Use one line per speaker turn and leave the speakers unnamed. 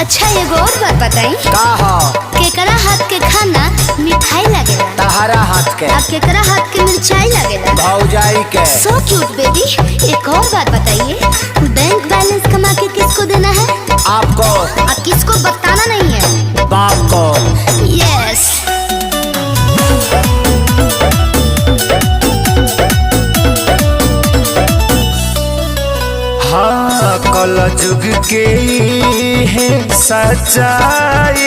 अच्छा एगो और बात बताई
का हो?
केकरा हाथ के खाना मिठाई लगेला?
तहरा हाथ के।
अब केकरा हाथ के मिर्चाई लगेला?
भौजाई के।
So cute baby. एक और बात बताइए, बैंक बैलेंस कमा के किसको देना है?
आपको।
अब किसको बताना नहीं है?
बाप को।
यस।
हाँ कल जुग के है सच्चाई।